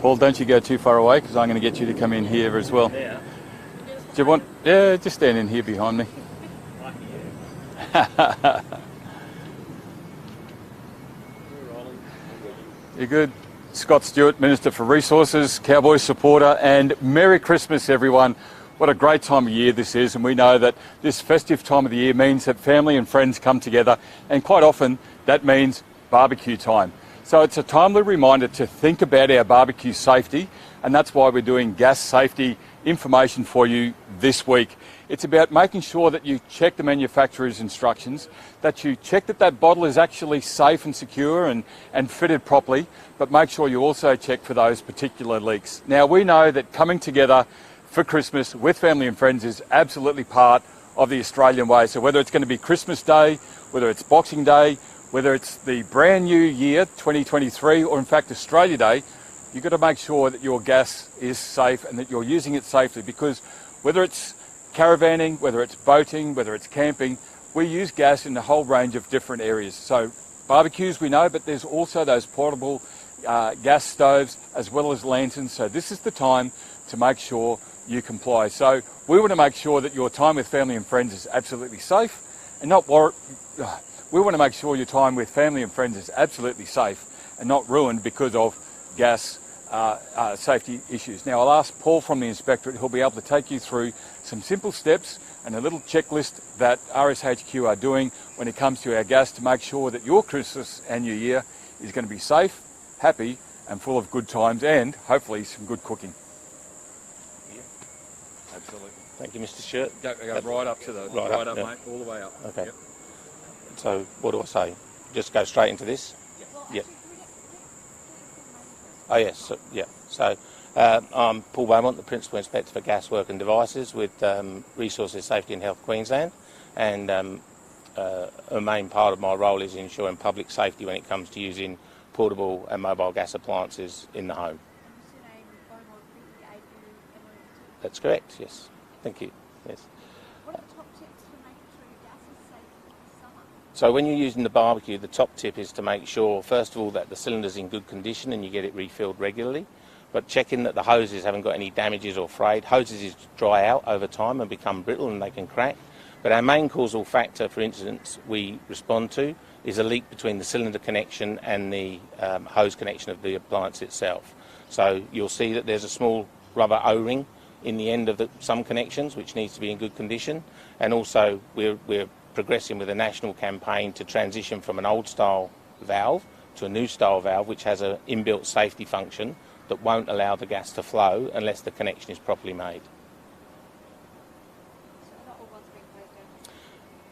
Paul, don't you go too far away because I'm going to get you to come in here as well. Yeah. Do you want... Yeah, just stand in here behind me. You're good. Scott Stewart, Minister for Resources, Cowboys supporter, and Merry Christmas, everyone. What a great time of year this is, and we know that this festive time of the year means that family and friends come together, and quite often that means barbecue time. So it's a timely reminder to think about our barbecue safety, and that's why we're doing gas safety information for you this week. It's about making sure that you check the manufacturer's instructions, that you check that that bottle is actually safe and secure and fitted properly, but make sure you also check for those particular leaks. Now, we know that coming together for Christmas with family and friends is absolutely part of the Australian way. So whether it's going to be Christmas Day, whether it's Boxing Day, whether it's the brand new year, 2023, or in fact Australia Day, you've got to make sure that your gas is safe and that you're using it safely, because whether it's caravanning, whether it's boating, whether it's camping, we use gas in a whole range of different areas. So barbecues we know, but there's also those portable gas stoves as well as lanterns. So this is the time to make sure you comply. So we want to make sure that your time with family and friends is absolutely safe and not we want to make sure your time with family and friends is absolutely safe and not ruined because of gas safety issues. Now, I'll ask Paul from the Inspectorate, who'll be able to take you through some simple steps and a little checklist that RSHQ are doing when it comes to our gas to make sure that your Christmas and New Year is going to be safe, happy and full of good times and hopefully some good cooking. Yeah. Absolutely. Thank you, Mr. Stewart. Go right up to the right up, mate, all the way up. Okay. Yep. So what do I say? Just go straight into this? Yep. Oh yes, so, yeah. So I'm Paul Beaumont, the Principal Inspector for Gas Work and Devices with Resources Safety and Health Queensland, and a main part of my role is ensuring public safety when it comes to using portable and mobile gas appliances in the home. That's correct, yes. Thank you. Yes. What are the top tips for making sure your gas is safe this summer? So when you're using the barbecue, the top tip is to make sure, first of all, that the cylinder's in good condition and you get it refilled regularly, but checking that the hoses haven't got any damages or frayed. Hoses dry out over time and become brittle and they can crack. But our main causal factor, for instance, we respond to is a leak between the cylinder connection and the hose connection of the appliance itself. So you'll see that there's a small rubber O-ring in the end of some connections, which needs to be in good condition. And also we're progressing with a national campaign to transition from an old style valve to a new style valve, which has an inbuilt safety function that won't allow the gas to flow unless the connection is properly made. So not all ones being closed down?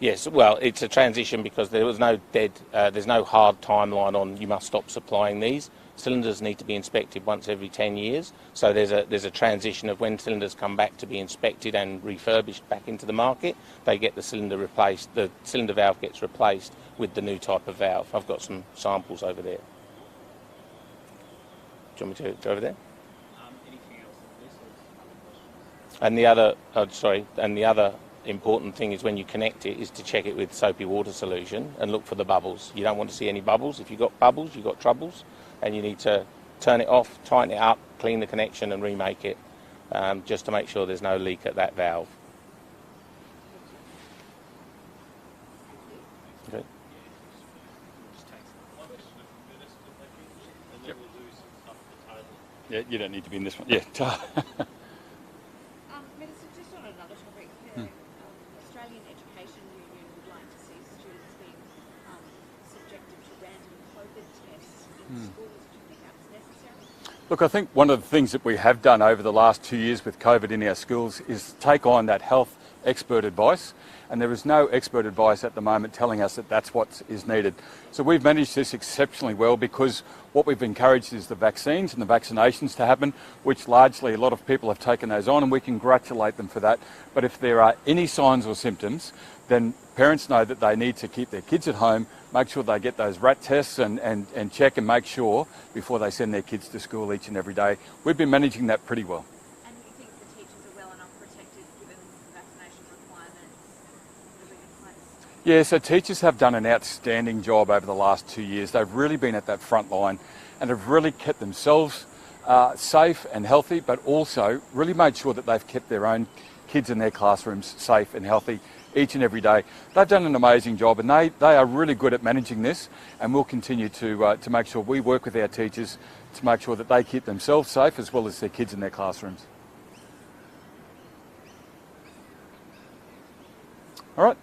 Yes, well, it's a transition because there was no there's no hard timeline on you must stop supplying these. Cylinders need to be inspected once every 10 years, so there's a transition of when cylinders come back to be inspected and refurbished back into the market, they get the cylinder replaced, the cylinder valve gets replaced with the new type of valve. I've got some samples over there. Do you want me to go over there? Anything else on this? And the other important thing is when you connect it is to check it with soapy water solution and look for the bubbles. You don't want to see any bubbles. If you've got bubbles, you've got troubles, and you need to turn it off, tighten it up, clean the connection and remake it, just to make sure there's no leak at that valve. Okay. Yeah, you don't need to be in this one. Yeah. Minister, just on another topic, Australian Education Union would like to see students being subjected to random COVID tests in schools. Do you think that's necessary? Look, I think one of the things that we have done over the last 2 years with COVID in our schools is take on that health expert advice, and there is no expert advice at the moment telling us that that's what is needed. So we've managed this exceptionally well because what we've encouraged is the vaccines and the vaccinations to happen, which largely a lot of people have taken those on, and we congratulate them for that. But if there are any signs or symptoms, then parents know that they need to keep their kids at home, make sure they get those rat tests and check and make sure before they send their kids to school each and every day. We've been managing that pretty well. And you think the teachers are well enough protected given the vaccination requirements that are in place? Yeah, so teachers have done an outstanding job over the last 2 years. They've really been at that front line and have really kept themselves safe and healthy, but also really made sure that they've kept their own kids in their classrooms safe and healthy each and every day. They've done an amazing job, and they are really good at managing this, and we'll continue to make sure we work with our teachers to make sure that they keep themselves safe as well as their kids in their classrooms. All right.